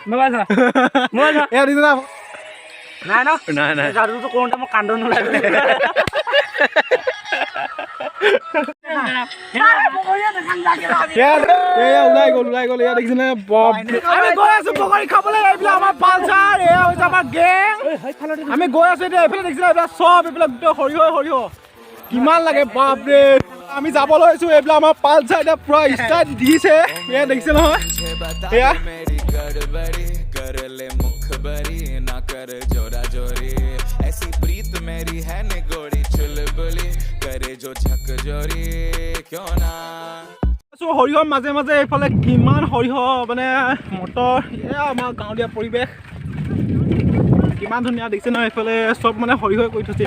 Mama Ya di sana. Nah. Satu tuh kalau mau kandung lagi. Ya ulai gol ya দেখিছেনে বব আমি গৈ আছো পকৰি খাবলৈ এইবিলাক আমাৰ পালচাৰ এয়া হৈছে আমাৰ গেং আমি গৈ আছো এতিয়া এইফালে দেখিছেনে এইবিলাক সব এইবিলাক গোটেই সৰিয়হ কিমান লাগে বাপ ৰে আমি যাব লৈছো এইবিলাক আমাৰ পালচাৰ এতিয়া পুৰা ষ্টাৰ্ট দিছে এয়া দেখিছে নহয় এয়া ले मुखबरी ना कर जोरा जोरी ऐसी प्रीत मेरी है ने गोरी चुलबुली करे जो झक जोरी क्यों ना সৰিয়হৰ মাজে মাজে এইফালে কিমান সৰিয়হ মানে মটৰ এয়া আমাৰ গাঁৱলীয়া পৰিৱেশ কিমান ধুনীয়া দেখিছে নহয় এইফালে চব মানে সৰিয়হ কৰি থৈছে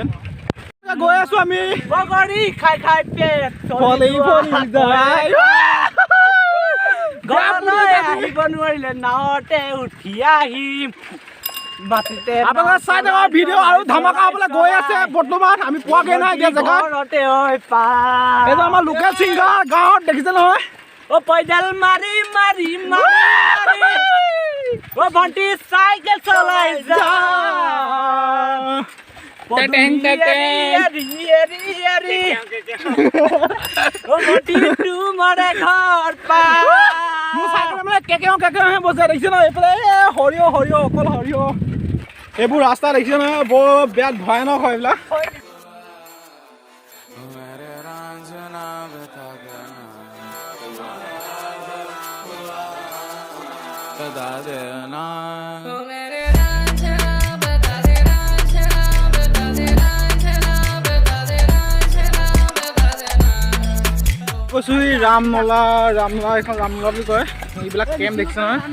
গৈ আছো আমি বগৰী খাই পেট ফলি যায় গৰলৈ আহিব নোৱাৰিলে নাৱতে উঠি আহিম মাটিতে আপোনালোকে চাই থাকক ভিডিঅ' আৰু ধামাকা হ'বলৈ গৈ আছে বৰ্তমান আমি পোৱাগৈ নাই এতিয়া জেগা ঘৰতে ঐ পা এইটো আমাৰ লোকেল ছিংগাৰ গাঁৱত দেখিছে নহয় ও পইডাল মাৰি ও ভণ্টি চাইকেল চলাই যা ও ভণ্টি তোমাৰে ঘৰ পা মোৰ চাইকেল মানে কেকেহে বজাই দেখিছে নহয় এইফালে সৰিয়হ অকল সৰিয়হ এইবোৰ ৰাস্তা দেখিছে নহয় বৰ বেয়া ভয়ানক হয় এইবিলাক কৈছো ৰামনলা এখন ৰামনলা বুলি কয় এইবিলাক কেম্প দেখিছে নহয়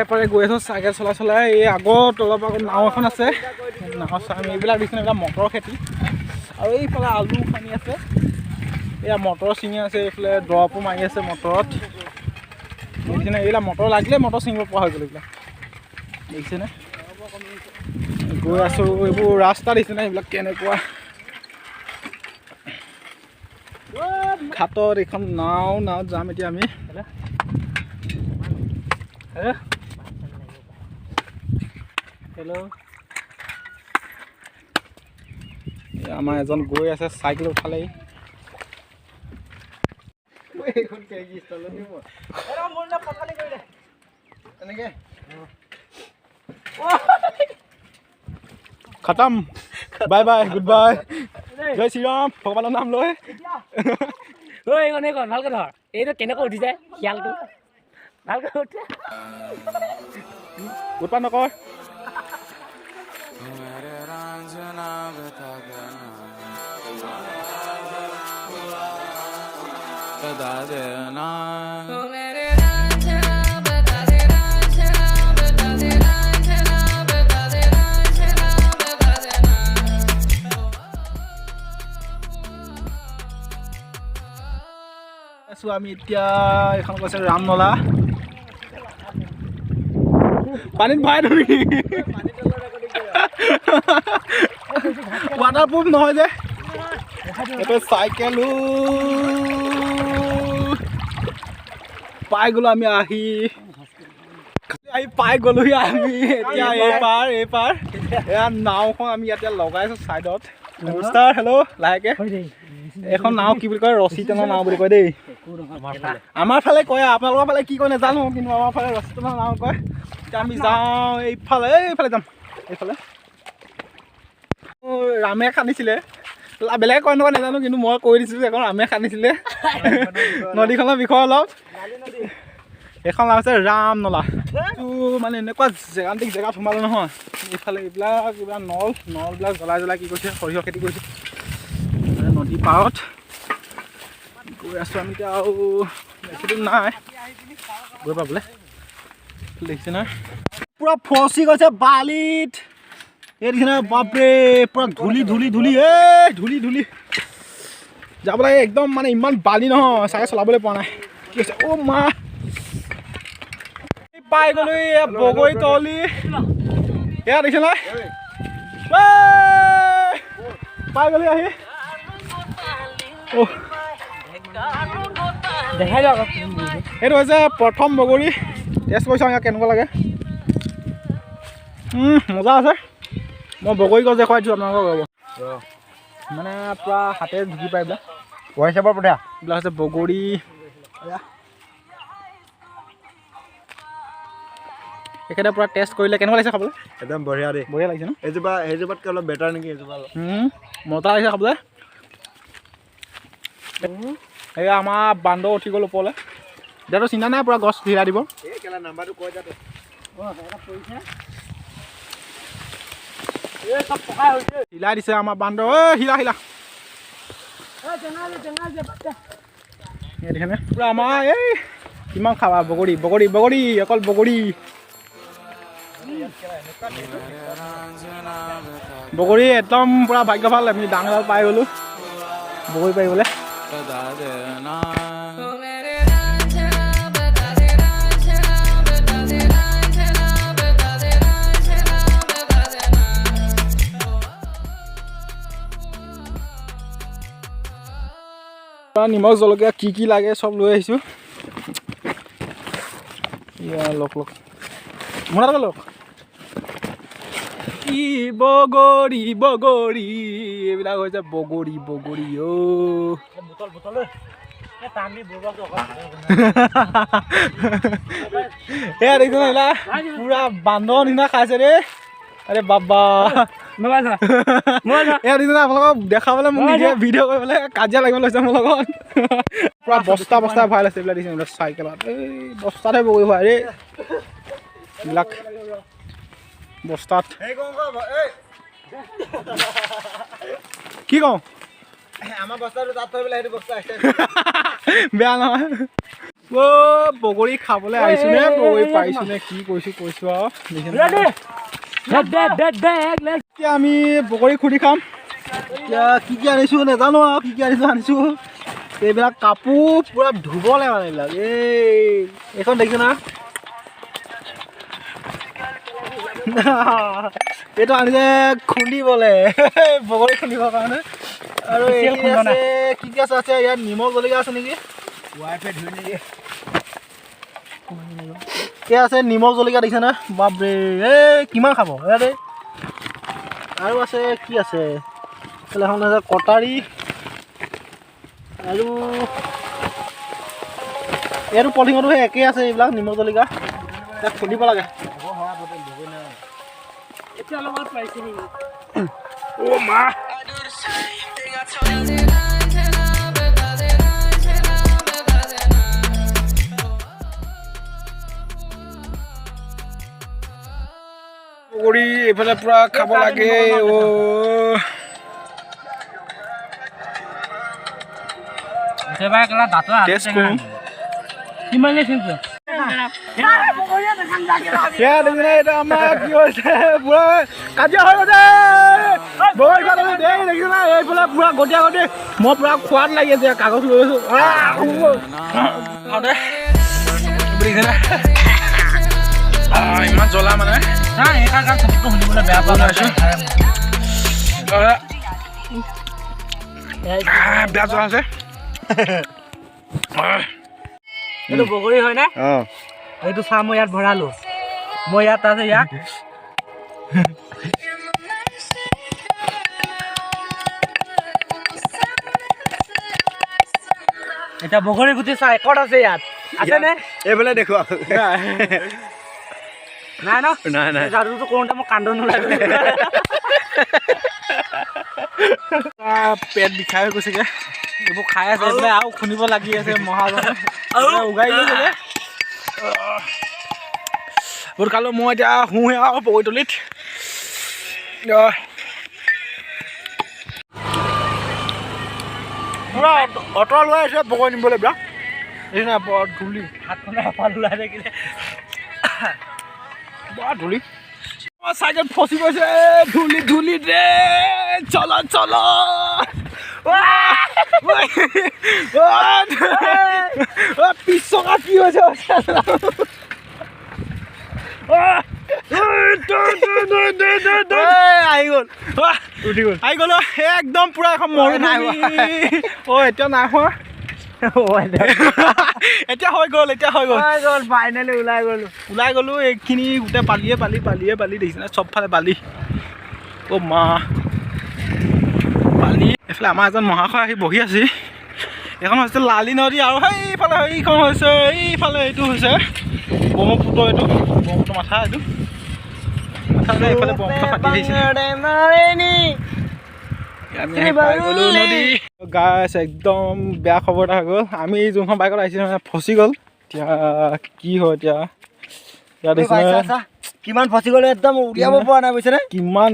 পাৰে গৈ আছো চাইকেল চলাই এই আগত অলপ আগত নাও এখন আছে নাও আমি এইবিলাক দেখিছে এইবিলাক মটৰ খেতি আৰু এইফালে আলু খানি আছে এয়া মটৰ ছিঙি আছে এইফালে ড্ৰপো মাৰি আছে মটৰত দেখিছেনে এইবিলাক মটৰ লাগিলে মটৰ ছিঙিব পৰা হৈ গ'ল এইবিলাক দেখিছেনে গৈ আছো এইবোৰ ৰাস্তা দেখিছেনে এইবিলাক কেনেকুৱা ঘাটত এইখন নাৱত যাম এতিয়া আমি হেল্ল' আমাৰ এজন গৈ আছে চাইকেল উঠালেই খতম বাই গুড বাই জয় শ্ৰীৰাম ভগৱানৰ নাম লৈ ঐ এইখন ভালকৈ ধৰ এইটো কেনেকৈ উঠি যায় শিয়ালটো ভালকৈ উঠে উৎপাত নকৰ আমি এতিয়া এখন কৈছে ৰামনলা পানীত ভৰাই ধৰি ৱাটাৰপ্ৰুফ নহয় যে এইটো চাইকেলো পাই গ'লো আমি আহি পাই গ'লোহি আমি এতিয়া এইপাৰ এয়া নাওখন আমি ইয়াতে লগাইছোঁ ছাইডত নমস্কাৰ হেল্ল' লাহেকে এখন নাও কি বুলি কয় ৰছী টনা নাও বুলি কয় দেই আমাৰ ফালে কয় আপোনালোকৰ ফালে কি কয় নাজানো কিন্তু আমাৰ ফালে ৰছী টনা নাও কয় এতিয়া আমি যাওঁ এইফালে যাম এইফালে ৰামে খান্দিছিলে বেলেগে কয় নকয় নাজানো কিন্তু মই কৈ দিছিলোঁ এখন ৰামে খান্দিছিলে নদীখনৰ বিষয়ে অলপ এইখন নাম হৈছে ৰামনলা মানে এনেকুৱা জেগাত সোমালে নহয় এইফালে এইবিলাক কিবা নলবিলাক জ্বলাই কি কৰিছে সৰিয়হ খেতি কৰিছে নদী পাৰত গৈ আছোঁ আমি এতিয়া আৰু বেছি দূৰ নাই গৈ পাবলৈ দেখিছে নহয় পুৰা ফচি গৈছে বালিত এই দেখিছে নহয় বাপৰে পুৰা ধূলি যাব লাগে একদম মানে ইমান বালি নহয় চাগে চলাবলৈ পোৱা নাই কি হৈছে অ' মা পাই গ'লো বগৰী তলি এয়া দেখিছে নহয় পাই গ'লি আহি এইটো হৈছে প্ৰথম বগৰী টেষ্ট কৰি চাওঁ ইয়াত কেনেকুৱা লাগে মজা আছে মই বগৰী গছ দেখুৱাই দিছোঁ আপোনালোকক ৰ'ব মানে পূৰা হাতেৰে ঢুকি পাই এইবিলাক হোৱাটছএপৰ পঠা এইবিলাক হৈছে বগৰী একেটা পূৰা টেষ্ট কৰিলে কেনেকুৱা লাগিছে খাবলৈ একদম বঢ়িয়া দেই বঢ়িয়া লাগিছে ন সেইজোপাতকৈ অলপ বেটাৰ নেকি এইজোপা অলপ মজা লাগিছে খাবলৈ এয়া আমাৰ বান্দৰ উঠি গ'ল ওপৰলৈ এতিয়াতো চিন্তা নাই পূৰা গছ হিলা দিব এই কেলা নাম্বাৰটো কৈ যাতে হিলাই দিছে আমাৰ বান্দৰ ঐ হিলা হিলা দেখিছেনে পূৰা আমাৰ এই কিমান খাবা বগৰী বগৰী বগৰী অকল বগৰী বগৰী একদম পূৰা ভাগ্য ভাল আমি ডাঙৰ পাই গ'লোঁ বগৰী পাৰিবলৈ নিমখ জলকীয়া কি কি লাগে চব লৈ আহিছোঁ লগ লগ মনত লগ কি বগৰী বগৰী এইবিলাক হৈছে বগৰী বগৰী এয়া দেখিছ না পুৰা বান্দৰ নিচিনা খাইছে দেই আৰে বাবা এয়া দেখিছ না আপোনালোকক দেখাবলৈ মোক নিজে ভিডিঅ' কৰিবলৈ কাজিয়া লাগিব লৈছে মোৰ লগত পুৰা বস্তা বস্তা ভৰাই লৈছে এইবিলাক দেখিছে চাইকেলত এই বস্তাতে বগৰী ভৰাই দেই এইবিলাক বস্তাত কি কওঁ আমাৰ বস্তাটো তাত থৈ পেলাই সেইটো বস্তা বেয়া নহয় বগৰী খাবলৈ আহিছোঁ নে বগৰী পাৰিছোঁ নে কি কৈছোঁ আৰু এতিয়া আমি বগৰী খুদি খাম এতিয়া কি কি আনিছোঁ নাজানো আৰু কি কি আনিছোঁ এইবিলাক কাপোৰ পূৰা ধুবলৈ মানে এইবিলাক এইখন দেখিছোঁ না এইটো আনিছে খুন্দিবলৈ বগৰী খুন্দিবৰ কাৰণে আৰু আছে কি কি আছে ইয়াত নিমখ জলকীয়া আছে নেকি ৱাইফে ধুই নিদিয়ে এয়া আছে নিমখ জলকীয়া দেখিছে না বাপৰে এই কিমান খাব ইয়াতে আৰু আছে কি আছে এখন আছে কটাৰী আৰু এইটো পলিথিনতো সেই একেই আছে এইবিলাক নিমখ জলকীয়া তাক খুন্দিব লাগে বগৰী এইফালে পুৰা খাব লাগে কাজিয়া হৈ গৈছে এইফালে পুৰা গটিয়া গটি মই পুৰা খোৱাত লাগি আছে কাগজ লৈ আছো ইমান জ্বলা মানে বেয়া পোৱা বেয়া জ্বলা আছে এইটো বগৰী হয় নে এইটো চাহ মই ইয়াত ভৰালো মই ইয়াত আছে ইয়াত এটা বগৰী গুটি চাহ একত আছে ইয়াত আছে নে এইফালে দেখুৱা নাই ন নাই নাই যাদুটো কৰোঁতে মই কান্দো নোলাগে পেট বিষাই হৈ গৈছেগে এইবোৰ খাই আছে এইফালে আৰু খুন্দিব লাগি আছে মহাজনে উগাই গৈছেগে বহুত খালো মই এতিয়া শুওঁহে আৰু বগৰীতলিত পুৰা অঁতৰা লৈ আহিছে বগৰী নিবলৈ বেয়া এই নাই বৰ ধূলি হাতখনে এপাল ওলাই থাকিলে বৰ ধূলি চাইকেল ফচি গৈছে ধূলি ধূলি দে চল চল পিছ চকা কি হৈছে আহি গ'ল উঠি গ'ল আহি গ'ল একদম পুৰা এখন মৰুভূমি এতিয়া নাই হোৱা এতিয়া হৈ গ'ল ফাইনেলি ওলাই গ'লো এইখিনি গোটেই বালিয়ে দেখিছেনে চবফালে বালি অ' মা বালি এইফালে আমাৰ এজন মহাশয় আহি বহি আছে এইখন হৈছে লালি নদী আৰু সেইফালে এইখন হৈছে এইফালে এইটো হৈছে ব্ৰহ্মপুত্ৰ এইটো ব্ৰহ্মপুত্ৰ মাথা এইটো মাথা এইফালে ব্ৰহ্মপুত্ৰ ফাটি আহিছে আমি আহি পাই গ'লো নদী গাইছ একদম বেয়া খবৰ এটা হৈ গ'ল আমি যোনখন বাইকত আহিছিলোঁ মানে ফচি গ'ল এতিয়া কি হয় এতিয়া দেখিছে কিমান ফচি গ'লে একদম উলিয়াব পৰা নাই বুজিছেনে কিমান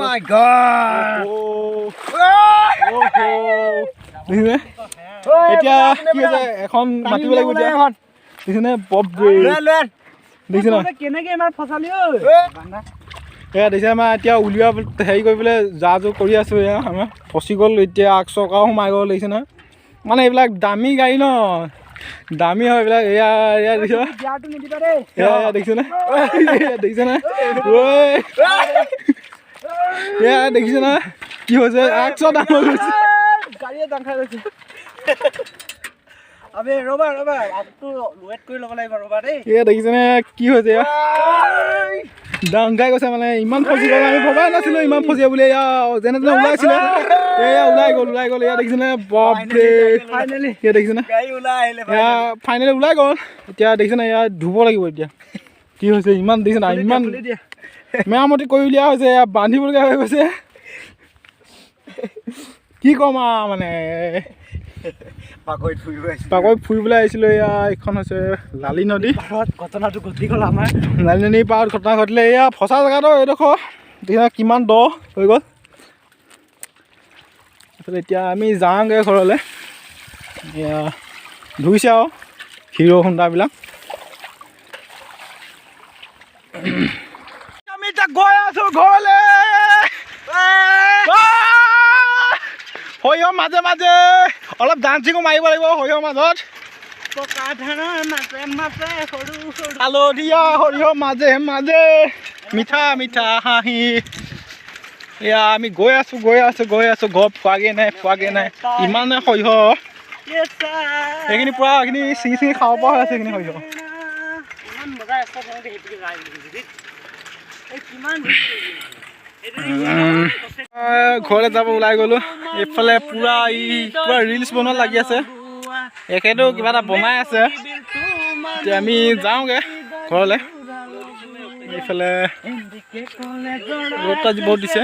মাই গড এতিয়া কি হৈছে এখন মাতিব লাগিব এতিয়া দেখিছেনে দেখিছে ন কেনেকে ইমান ফচালি এয়া দেখিছে আমাৰ এতিয়া উলিওৱা হেৰি কৰিবলৈ যা যোৰ কৰি আছোঁ এয়া আমাৰ ফচি গ'ল এতিয়া আগ চকাও সোমাই গ'ল দেখিছে নহয় মানে এইবিলাক দামী গাড়ী ন দামী হয় এইবিলাক এয়া দেখিছ এয়া দেখিছেনে দেখিছেনে এয়া দেখিছে নহয় কি হৈছে আগ চ দাম হৈ গৈছে গাড়ীয়ে দাং খাই গৈছে আবে ৰবা আগটো ৱেট কৰি ল'ব লাগিব ৰবা দেই এয়া দেখিছেনে কি হৈছে এয়া ডাঙাই গৈছে মানে ইমান ফচি গ'ল আমি ভবাই নাছিলোঁ ইমান ফচিয়া বুলি এয়া যেনে তেনে ওলাইছিলে এয়া ওলাই গ'ল এয়া দেখিছেনে বাপৰে ফাইনেলি এয়া দেখিছেনে এয়া ফাইনেলি ওলাই গ'ল এতিয়া দেখিছেনে এয়া ধুব লাগিব এতিয়া কি হৈছে ইমান দেখিছেনে ইমান মেৰামতি কৰি উলিওৱা হৈছে এয়া বান্ধিবলগীয়া হৈ গৈছে কি ক'ম আৰু মানে পাকৈত ফুৰিবলৈ আহিছিলোঁ এয়া এইখন হৈছে লালি নদী ঘটনাটো ঘটি গ'ল আমাৰ লালি নদীৰ পাৰত ঘটনা ঘটিলে এয়া ফচা জেগাটো এইডোখৰ দেখিছা কিমান দ হৈ গ'ল তাৰপিছত এতিয়া আমি যাওঁগৈ ঘৰলৈ এয়া ধুইছে আৰু হিৰ' হোণ্ডাবিলাক আমি এতিয়া গৈ আছোঁ ঘৰলৈ সৰিয়হৰ মাজে অলপ ডান্সিঙো মাৰিব লাগিব সৰিয়হৰ মাজত হালধীয়া সৰিয়হৰ মাজে মিঠা হাঁহি এয়া আমি গৈ আছোঁ ঘৰ পোৱাগৈ নাই ইমানে সৰিয়হ এইখিনি পূৰা এইখিনি ছিঙি খাব পৰা হৈ আছে এইখিনি সৰিয়হ ঘৰলৈ যাব ওলাই গ'লো এইফালে পুৰা ৰিলচ বনোৱা লাগি আছে এখেতো কিবা এটা বনাই আছে এতিয়া আমি যাওঁগৈ ঘৰলৈ এইফালে ৰ'দটো আজি বহুত দিছে